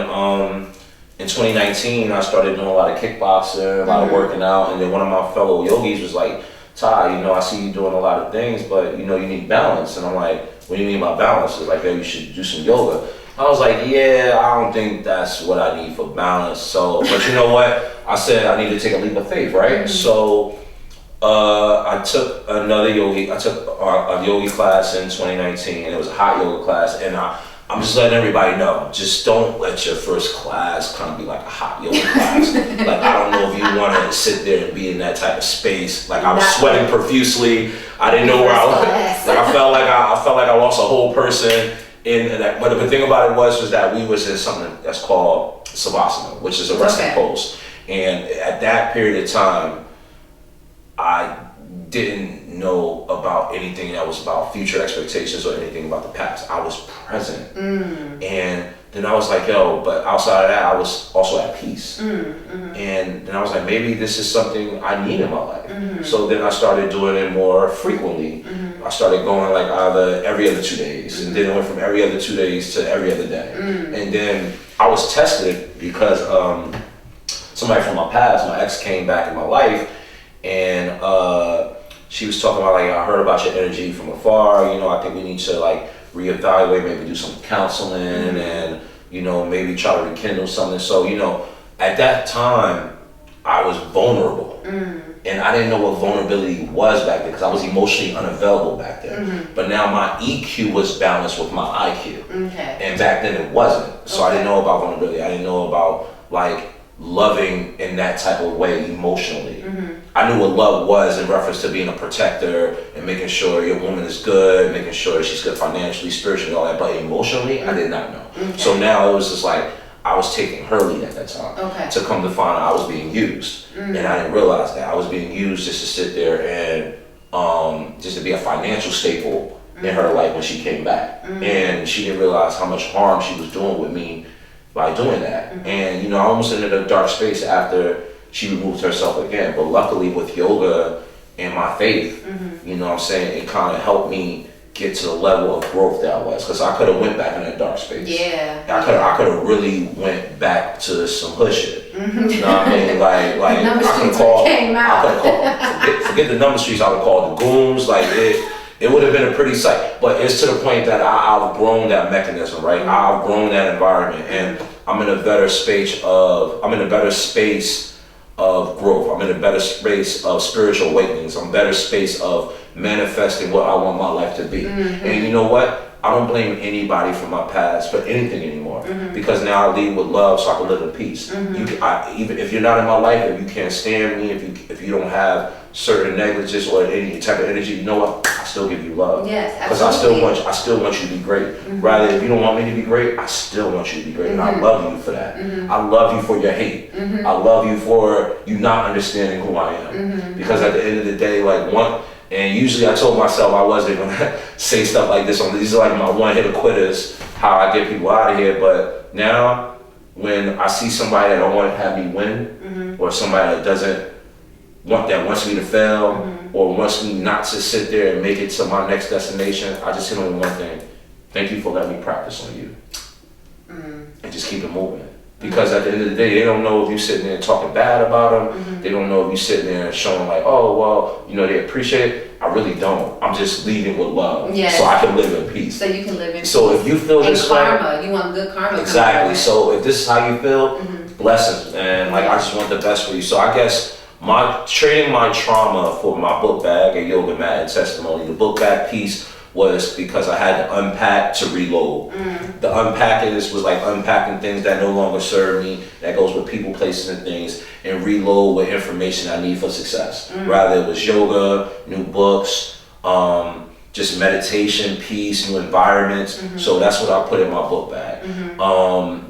2019, I started doing a lot of kickboxing, a lot of working out, and then one of my fellow yogis was like, Ty, I see you doing a lot of things, but you need balance. And I'm like, what do you mean by balance? It's like, you should do some yoga. I was like, yeah, I don't think that's what I need for balance. So, but you know what? I said I need to take a leap of faith, right? So I took a yogi class in 2019, and it was a hot yoga class, and I'm just letting everybody know, just don't let your first class kind of be like a hot yoga class. Like, I don't know if you want to sit there and be in that type of space. Like, I was sweating profusely. I didn't know where I was. Like, I felt like I lost a whole person in that. But the thing about it was that we was in something that's called savasana, which is a resting pose. And at that period of time, I didn't know about anything that was about future expectations or anything about the past. I was present. And then I was like, but outside of that, I was also at peace. And then I was like, maybe this is something I need in my life. So then I started doing it more frequently. I started going like either every other 2 days. And then it went from every other 2 days to every other day. And then I was tested because somebody from my past, my ex, came back in my life, and she was talking about, like, I heard about your energy from afar, I think we need to like reevaluate, maybe do some counseling and, maybe try to rekindle something. So, at that time I was vulnerable and I didn't know what vulnerability was back then because I was emotionally unavailable back then. But now my EQ was balanced with my IQ. And back then it wasn't. So I didn't know about vulnerability. I didn't know about like loving in that type of way emotionally. I knew what love was in reference to being a protector and making sure your woman is good, making sure she's good financially, spiritually, all that, but emotionally, I did not know. So now it was just like, I was taking her lead at that time. Okay. To come to find out I was being used. And I didn't realize that. I was being used just to sit there and just to be a financial staple in her life when she came back. And she didn't realize how much harm she was doing with me by doing that. And, you know, I almost ended a dark space after she removed herself again. But luckily with yoga and my faith, you know what I'm saying, it kind of helped me get to the level of growth that I was. Because I could have went back in that dark space. Yeah. I could have really went back to some hood shit. You know what I mean? Like I could have called, forget the number streets, I would call the goons, like it would have been a pretty sight. But it's to the point that I've outgrown that mechanism, right? I've outgrown that environment, and I'm in a better space of growth. I'm in a better space of spiritual awakenings. I'm in a better space of manifesting what I want my life to be. And you know what? I don't blame anybody for my past for anything anymore, because now I lead with love so I can live in peace. Even if you're not in my life, if you can't stand me, if you don't have certain negligence or any type of energy, you know what? I still give you love. Yes, because I still want you to be great. Rather, if you don't want me to be great, I still want you to be great, and I love you for that. I love you for your hate. I love you for you not understanding who I am. Because at the end of the day, and usually I told myself I wasn't gonna say stuff like this these are like my one-hit quitters, how I get people out of here. But now, when I see somebody that don't want to have me win, or somebody that wants me to fail, or wants me not to sit there and make it to my next destination, I just hit on one thing: thank you for letting me practice on you, and just keep it moving. Because at the end of the day, they don't know if you're sitting there talking bad about them. They don't know if you're sitting there and showing like, oh, well, you know, they appreciate it. I really don't. I'm just leading with love, so I can live in peace. So you can live in peace. So if you feel this karma, you want good karma. Exactly. So if this is how you feel, blessings. And I just want the best for you. So I guess trading my trauma for my book bag, a yoga mat, and testimony, the book bag piece was because I had to unpack to reload. The unpacking was like unpacking things that no longer serve me. That goes with people, places, and things, and reload with information I need for success. Rather it was yoga, new books, just meditation, peace, new environments. So that's what I put in my book bag.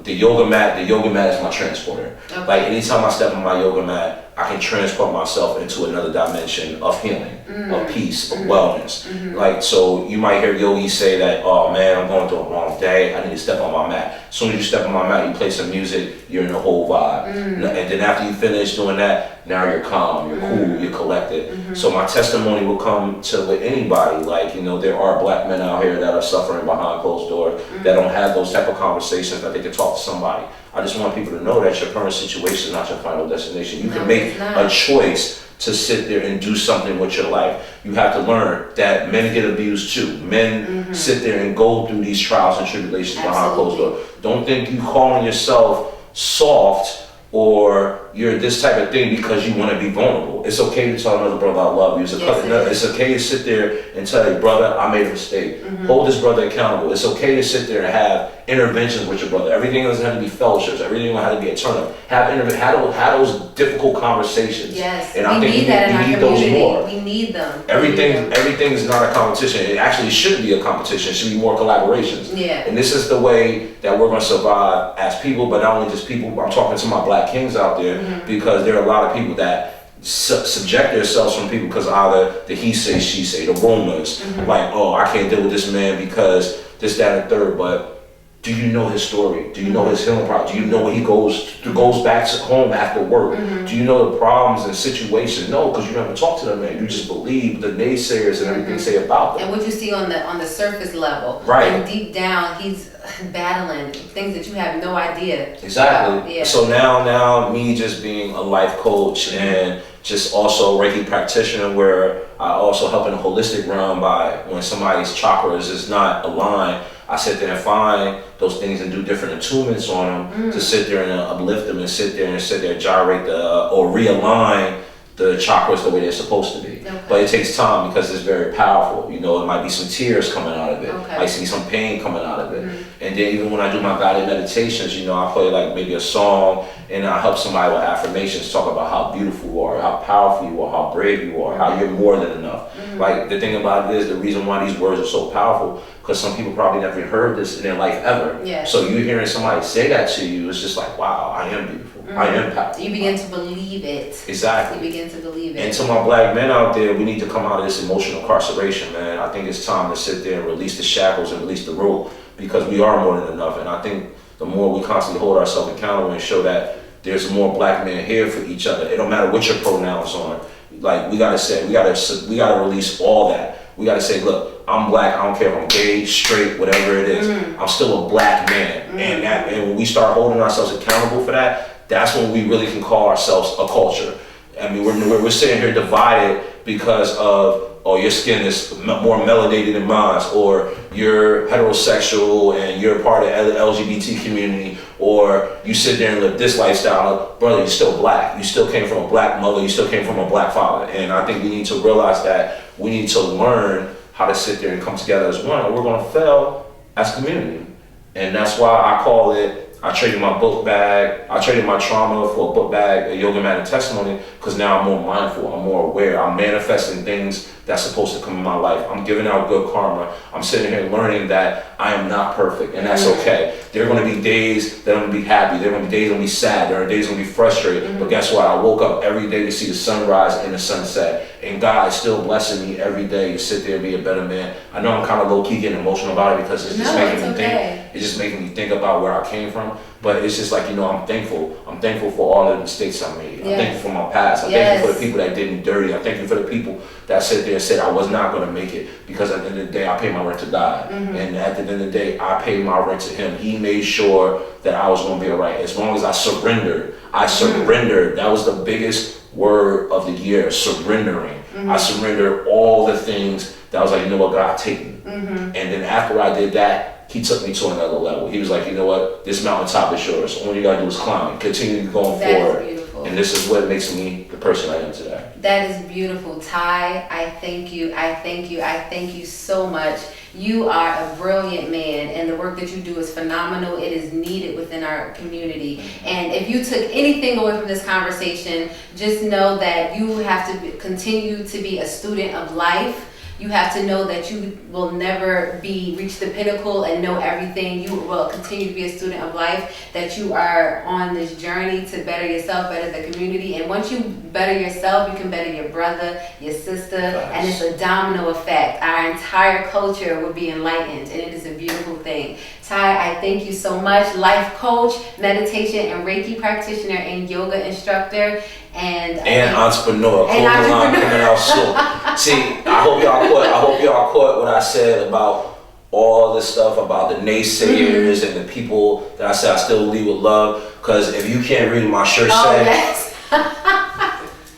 The yoga mat is my transporter. Okay. Like anytime I step on my yoga mat, I can transport myself into another dimension of healing, of peace, of wellness. Like, so you might hear Yogi say that, oh man, I'm going through a wrong day, I need to step on my mat. As soon as you step on my mat, you play some music, you're in the whole vibe. And then after you finish doing that, now you're calm, you're cool, you're collected. So my testimony will come to with anybody. Like, you know, there are black men out here that are suffering behind closed doors, that don't have those type of conversations that they can talk to somebody. I just want people to know that your current situation is not your final destination. You can make a choice to sit there and do something with your life. You have to learn that men get abused too. Men sit there and go through these trials and tribulations behind closed doors. Don't think you calling yourself soft or you're this type of thing because you want to be vulnerable. It's okay to tell another brother I love you. It's okay to sit there and tell your brother I made a mistake. Hold this brother accountable. It's okay to sit there and have interventions with your brother. Everything doesn't have to be fellowships. Everything doesn't have to be a turn-up. Have those difficult conversations. Yes, and I think we need those more. We need them. Everything is not a competition. It actually shouldn't be a competition. It should be more collaborations. Yeah. And this is the way that we're going to survive as people, but not only just people. I'm talking to my black kings out there, because there are a lot of people that subject themselves from people because either the he say, she say, the rumors, like, oh, I can't deal with this man because this, that, and third. But do you know his story? Do you know his healing process? Do you know when he goes back to home after work? Do you know the problems and situations? No, because you never talk to them, man. You just believe the naysayers and everything they say about them. And what you see on the surface level, right? And deep down, he's battling things that you have no idea. Exactly. About. Yeah. So now me just being a life coach and just also Reiki practitioner, where I also help in a holistic realm by when somebody's chakras is not aligned, I sit there and find those things and do different attunements on them to sit there and uplift them and sit there and gyrate or realign the chakras the way they're supposed to be. Okay. But it takes time because it's very powerful. You know, it might be some tears coming out of it. Okay. I see some pain coming out of it. And then even when I do my guided meditations, you know, I play like maybe a song and I help somebody with affirmations, talk about how beautiful you are, how powerful you are, how brave you are, how you're more than enough. Like, the thing about it is, the reason why these words are so powerful, because some people probably never heard this in their life ever. Yes. So you hearing somebody say that to you, it's just like, wow, I am beautiful. I am powerful. You begin to believe it. Exactly. You begin to believe it. And to my black men out there, we need to come out of this emotional incarceration, man. I think it's time to sit there and release the shackles and release the rope, because we are more than enough. And I think the more we constantly hold ourselves accountable and show that there's more black men here for each other. It don't matter what your pronouns are. Like, we gotta release all that. We gotta say, look, I'm black. I don't care if I'm gay, straight, whatever it is. I'm still a black man. And when we start holding ourselves accountable for that, that's when we really can call ourselves a culture. I mean, we're sitting here divided because of, oh, your skin is more melanated than mine, or you're heterosexual and you're part of the LGBT community, or you sit there and live this lifestyle. Brother, you're still black. You still came from a black mother. You still came from a black father. And I think we need to realize that we need to learn how to sit there and come together as one, or we're going to fail as a community. And that's why I call it, I traded my book bag, I traded my trauma for a book bag, a Yoga Man testimony, because now I'm more mindful, I'm more aware, I'm manifesting things that's supposed to come in my life. I'm giving out good karma. I'm sitting here learning that I am not perfect, and that's okay. There are going to be days that I'm going to be happy. There are going to be days I'm going to be sad. There are days I'm going to be frustrated. But guess what? I woke up every day to see the sunrise and the sunset. And God is still blessing me every day to sit there and be a better man. I know I'm kind of low-key getting emotional about it, because it's just making me think. It's just making me think about where I came from. But it's just like, you know, I'm thankful. I'm thankful for all the mistakes I made. I'm thankful for my past. I'm thankful for the people that did me dirty. I'm thankful for the people that sit there and said I was not going to make it, because at the end of the day, I paid my rent to God. And at the end of the day, I paid my rent to Him. He made sure that I was going to be all right. As long as I surrendered, That was the biggest word of the year, surrendering. I surrendered all the things that I was like, you know what, God, take me. And then after I did that, He took me to another level. He was like, you know what, this mountaintop is yours. All you gotta do is climb, continue going forward. Is beautiful. And this is what makes me the person I am today. That is beautiful. Ty, I thank you. I thank you. I thank you so much. You are a brilliant man, and the work that you do is phenomenal. It is needed within our community. And if you took anything away from this conversation, just know that you have to continue to be a student of life. You have to know that you will never reach the pinnacle and know everything. You will continue to be a student of life, that you are on this journey to better yourself, better the community. And once you better yourself, you can better your brother, your sister, and it's a domino effect. Our entire culture will be enlightened, and it is a beautiful thing. Ty, I thank you so much. Life coach, meditation and Reiki practitioner, and yoga instructor. And entrepreneur. Coming out soon. See, I hope y'all caught what I said about all this stuff about the naysayers and the people that I said I still lead with love. Because if you can't read what my shirt says,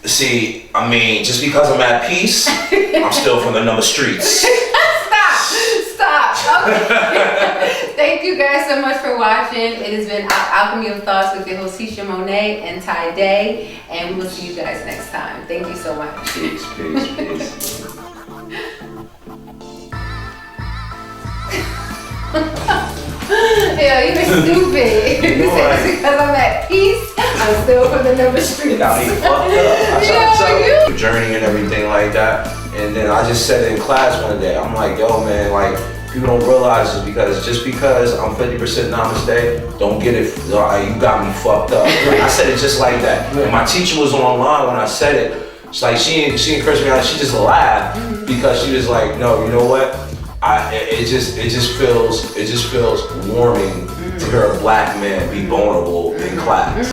see, I mean, just because I'm at peace, I'm still from the number streets. Stop. Okay. Thank you guys so much for watching. It has been Alchemy of Thoughts with your host, Tisha Monet and Ty Daye. And we will see you guys next time. Thank you so much. Peace. Yo, you're stupid. You said it's because I'm at peace, I'm still from the number streets. It got me fucked up. I tried to tell you the journey and everything like that. And then I just said it in class one day. I'm like, yo, man, like, people don't realize this, because just because I'm 50% namaste, don't get it, you got me fucked up. I said it just like that. And my teacher was online when I said it. It's like, she encouraged me, she just laughed, because she was like, no, you know what? It just feels warming to hear a black man be vulnerable in class.